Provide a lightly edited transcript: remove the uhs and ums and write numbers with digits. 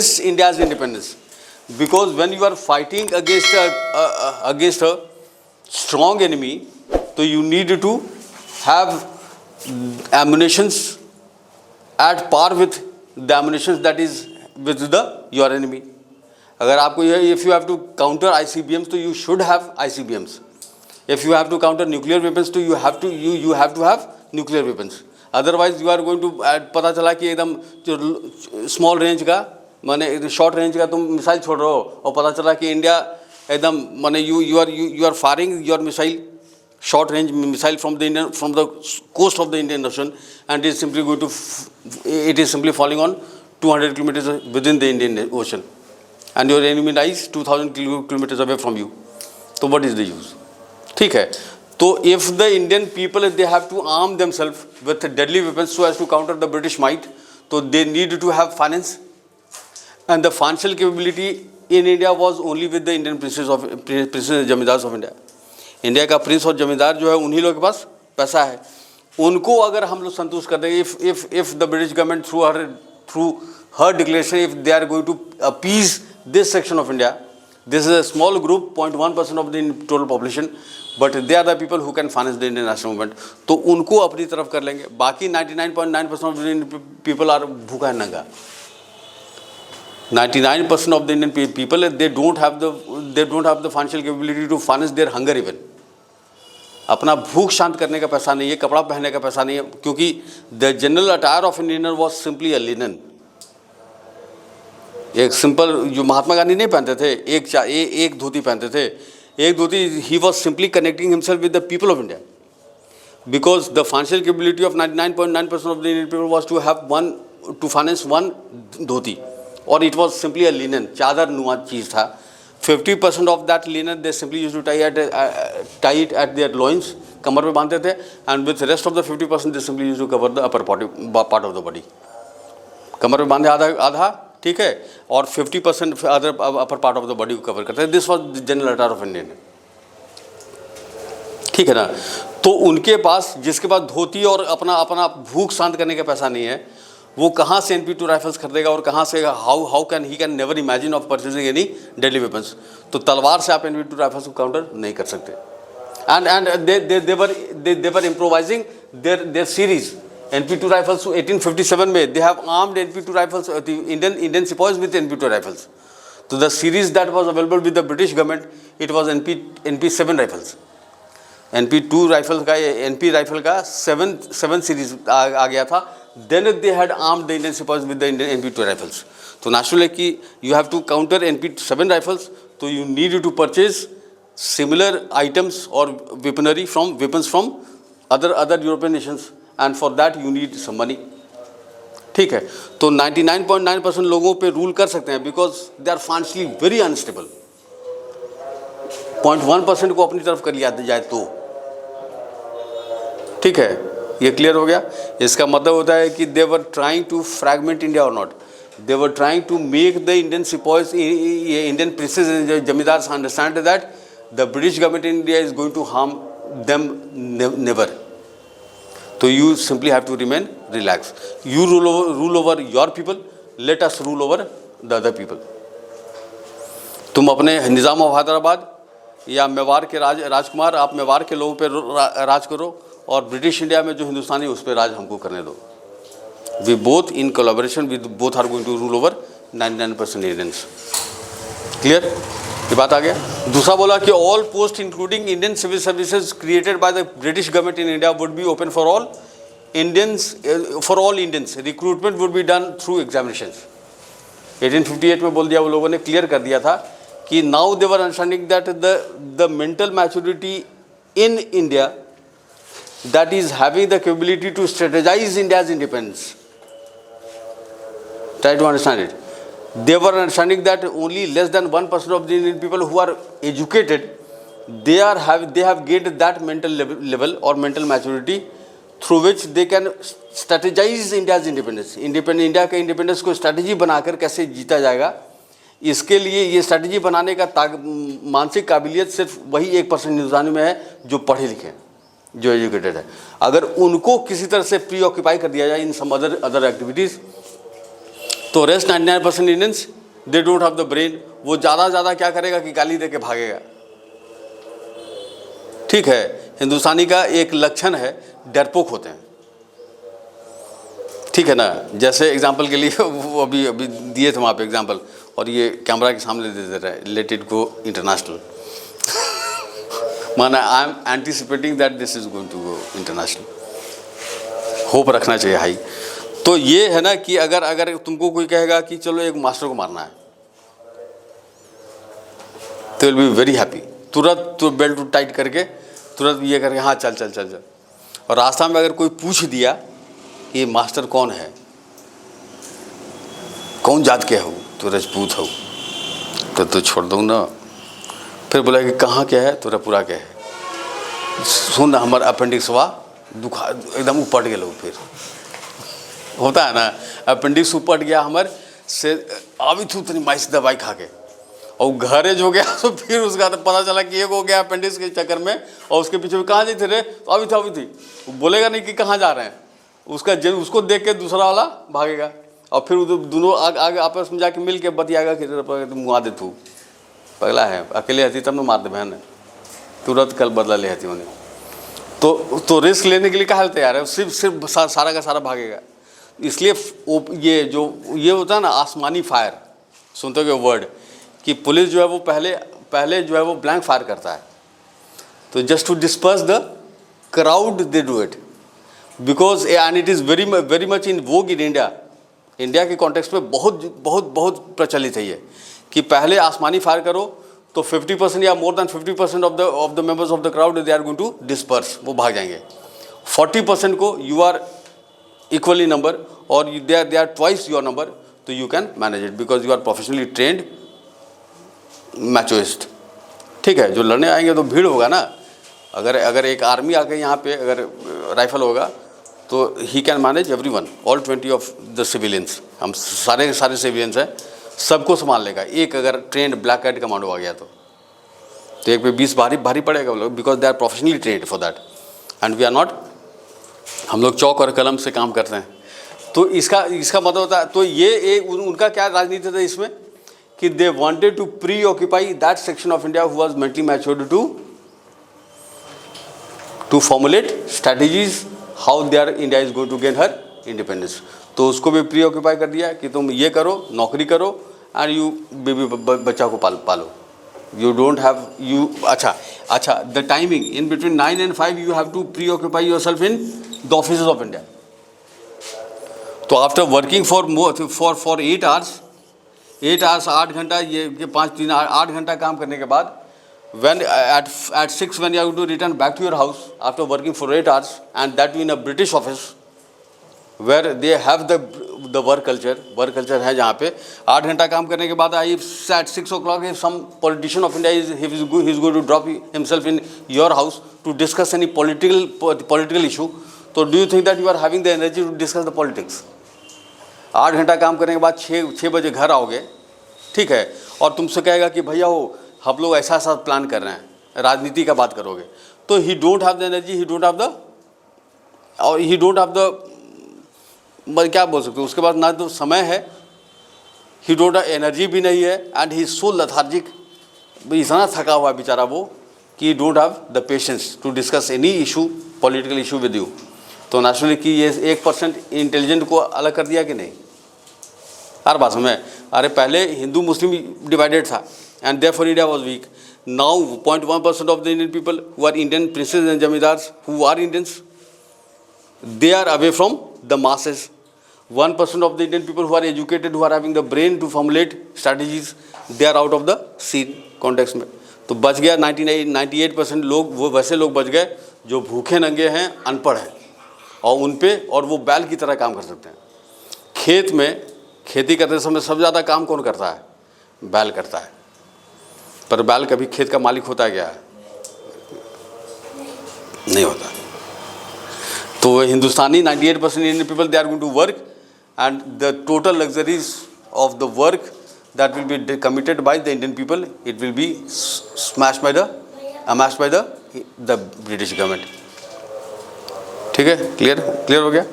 against India's independence, because when you are fighting against a strong enemy, so you need to have ammunitions at par with the ammunitions that is with your enemy. अगर आपको if you have to counter ICBMs, तो you should have ICBMs. If you have to counter nuclear weapons, तो you have to have nuclear weapons. Otherwise you are going to पता चला कि एकदम small range का माने शॉर्ट रेंज का तुम मिसाइल छोड़ रहे हो और पता चला कि इंडिया एकदम माने you are firing your missile, short range missile from the coast of the Indian Ocean, and it is simply falling on 200 kilometers within the Indian Ocean, and your enemy lies 2000 kilometers away from you. So what is the use? ठीक है. तो if the Indian people, if they have to arm themselves with deadly weapons so as to counter the British might, so they need to have finance, and the financial capability in India was only with the Indian princes and zamindars of India. India का Prince और जमींदार जो है उन्हीं लोगों के पास पैसा है. उनको अगर हम लोग संतुष्ट कर देंगे, if the British government through her declaration, if they are going to appease this section of India, this is a small group, 0.1% of the total population, but they are the people who can finance the Indian national movement. तो उनको अपनी तरफ कर लेंगे. बाकी 99.9% of the Indian people are भूखा है नंगा. 99% of the Indian people, they don't have the financial capability to finance their hunger even. अपना भूख शांत करने का पैसा नहीं है, कपड़ा पहनने का पैसा नहीं है, क्योंकि the general attire of an Indian was simply a linen. एक सिंपल जो महात्मा गांधी नहीं पहनते थे, एक धोती पहनते थे, एक धोती. He was simply connecting himself with the people of India, because the financial capability of 99.9% of the Indian people was to finance one dhoti, or it was simply a linen, चादर नुमा चीज़ था. 50% of that linen they simply used to tie it at their loins, कमर पे बांधते थे, and with the rest of the 50% they simply used to cover the upper part of the body. कमर पे बांधे आधा ठीक है, और 50% other upper part of the body को कवर करते हैं. This was the general attire of Indian. ठीक है ना. तो उनके पास, जिसके पास धोती और अपना भूख शांत करने का पैसा नहीं है, वो कहाँ से NP2 राइफल्स खरीदेगा, और कहाँ से how can he can never imagine of purchasing any deadly weapons. तो तलवार से आप NP2 राइफल्स को काउंटर नहीं कर सकते. And they were improvising their series. NP2 rifles 1857 में they have armed NP2 rifles, the Indian sepoys with NP2 rifles. तो the series that was available with the British government, it was NP7 rifles. NP2 rifles का NP rifle का 7 series आ गया था. Then they had armed the Indian sepoys with the Indian NP2 rifles. तो naturally कि you have to counter NP7 rifles, तो you need to purchase similar items or weapons from other European nations. And for that you need some money. ठीक है. तो 99.9% लोगों पे rule कर सकते हैं, because they are financially very unstable. 0.1% को अपनी तरफ कर लिया जाए तो ठीक है. ये क्लियर हो गया. इसका मतलब होता है कि they were trying to fragment India or not. They were trying to make the Indian sepoys, Indian princes and jamindars understand that the British government in India is going to harm them never. So you simply have to remain relaxed. You rule over your people. Let us rule over the other people. तुम अपने निज़ाम of Hyderabad या मेवाड़ के राजकुमार, आप मेवाड़ के लोगों पे राज करो, और ब्रिटिश इंडिया में जो हिंदुस्तानी उस पे राज हमको करने दो. We both in collaboration with both are going to rule over 99% Indians. Clear? ये बात आ गया. दूसरा बोला कि all posts including Indian civil services created by the British government in India would be open for all Indians. Recruitment would be done through examinations. 1858 में बोल दिया, वो लोगों ने क्लियर कर दिया था कि now they were understanding that the mental maturity in India that is having the capability to strategize India's independence. Try to understand it. They were understanding that only less than 1% of the Indian people who are educated, they have gained that mental level or mental maturity through which they can strategize India's independence. India के independence को strategy बनाकर कैसे जीता जाएगा, इसके लिए ये strategy बनाने का मानसिक काबिलियत सिर्फ वही 1% हिंदुस्तानी में है जो पढ़े लिखे हैं, जो एजुकेटेड है. अगर उनको किसी तरह से प्री ऑक्यूपाई कर दिया जाए इन सम अदर एक्टिविटीज़, तो rest 99% Indians they don't have the brain. वो ज़्यादा क्या करेगा कि गाली दे के भागेगा। ठीक है, हिंदुस्तानी का एक लक्षण है, डरपोक होते हैं। ठीक है ना, जैसे एग्जाम्पल के लिए वो अभी दिए थे वहाँ पे एग्जाम्पल, और ये कैमरा के सामने दे दे रहा है, लेट इट गो इंटरनेशनल। माना I am anticipating that this is going to go international. Hope रखना चाहिए हाई। तो ये है ना कि अगर तुमको कोई कहेगा कि चलो एक मास्टर को मारना है, तो विल बी वेरी हैप्पी, तुरंत तो बेल्ट टाइट करके तुरंत ये करके हाँ चल। और रास्ता में अगर कोई पूछ दिया कि मास्टर कौन है, कौन जात के हो, तो राजपूत हो, तो छोड़ दूँ ना। फिर बोला कि कहाँ क्या है, तोरा पूरा क्या है, सुन हमार अपेंडिक्सवा दुखा एकदम उपट गए लोग। फिर होता है ना, अपेंडिक्स उपट गया हमार से, अभी तू तनी माइस दवाई खा के, और घरे जो गया तो फिर उसका तो पता चला कि एक हो गया अपेंडिक्स के चक्कर में, और उसके पीछे कहाँ जी थे रे, तो अभी थी। वो बोलेगा नहीं कि कहाँ जा रहे हैं, उसको देख के दूसरा वाला भागेगा, और फिर दोनों आगे आपस में जाके मिल के बतियाएगा कि मुँह दे तू पगला है, अकेले हती तब न मार दे बहन, तुरंत कल बदला ले हती उन्हें। तो रिस्क लेने के लिए कहा तैयार है, सिर्फ सारा का सारा भागेगा। इसलिए ये होता है ना आसमानी फायर, सुनते हो वर्ड कि पुलिस जो है वो पहले जो है वो ब्लैंक फायर करता है, तो just to disperse the crowd they do it, because and it is very much in vogue in India के कॉन्टेक्स्ट में बहुत प्रचलित है ये कि पहले आसमानी फायर करो तो 50% या more than 50% of the members of the crowd they are going to disperse, वो भाग जाएंगे। 40% को यू आर इक्वली नंबर और they are twice your number, तो you can manage it because you are professionally trained machoist. ठीक है, जो लड़ने आएंगे तो भीड़ होगा ना। अगर एक आर्मी आके यहाँ पे अगर राइफल होगा तो he can manage everyone, all 20 of the civilians, हम सारे सिविलियंस हैं, सबको संभाल लेगा। एक अगर ट्रेंड ब्लैक कैट कमांडो आ गया तो एक पे 20 भारी पड़ेगा वो लोग, because they are professionally trained for that and we are not. हम लोग चौक और कलम से काम करते हैं। तो इसका मतलब होता है, तो ये उनका क्या राजनीति था इसमें कि they wanted to preoccupy that section of India who was mentally matured to formulate strategies how their India is going to gain her independence. तो उसको भी प्री ऑक्यूपाई कर दिया कि तुम ये करो, नौकरी करो एंड यू बेबी बच्चा को पालो। यू डोंट हैव यू अच्छा the timing in between 9 and 5 you have to preoccupy yourself in the offices of India. तो आफ्टर वर्किंग फॉर 8 hours 8 घंटा, ये 8 घंटा काम करने के बाद when at 6 when you have to return back to your house after working for 8 hours and that in a British office where they have the work culture है जहाँ पे 8 घंटा काम करने के बाद at 6 o'clock if some politician of India he is going to drop himself in your house to discuss any political issue, तो do you think that you are having the energy to discuss the politics? 8 घंटा काम करने के बाद 6 बजे घर आओगे, ठीक है, और तुमसे कहेगा कि भैया हो हम लोग ऐसा प्लान कर रहे हैं, राजनीति का बात करोगे, तो ही don't have the energy, he don't have the क्या बोल सकते हो, उसके बाद ना तो समय है, ही डोंट हैव एनर्जी भी नहीं है and he is so lethargic, इतना थका हुआ है बेचारा वो कि don't have the patience to discuss any issue, political issue with you. तो नेचुरली कि ये 1% इंटेलिजेंट को अलग कर दिया कि नहीं, हर बात में। अरे पहले हिंदू मुस्लिम डिवाइडेड था and therefore India was weak. Now 0.1% of the Indian people who are Indian princes and jamidars who are Indians, they are away from the masses. 1% of the Indian people who are educated, who are having the brain to formulate strategies, they are out of the scene context में। तो बच गया 98% लोग, वो वैसे लोग बच गए जो भूखे नंगे हैं, अनपढ़ हैं, और उन पे और वो बैल की तरह काम कर सकते हैं। खेत में खेती करते समय सबसे ज़्यादा काम कौन करता है? बैल करता है। पर बैल कभी खेत का मालिक होता है क्या? नहीं होता। तो Hindustani 98% Indian people they are going to work and the total luxuries of the work that will be committed by the Indian people, it will be smashed by the British government. ठीक है, क्लियर हो गया।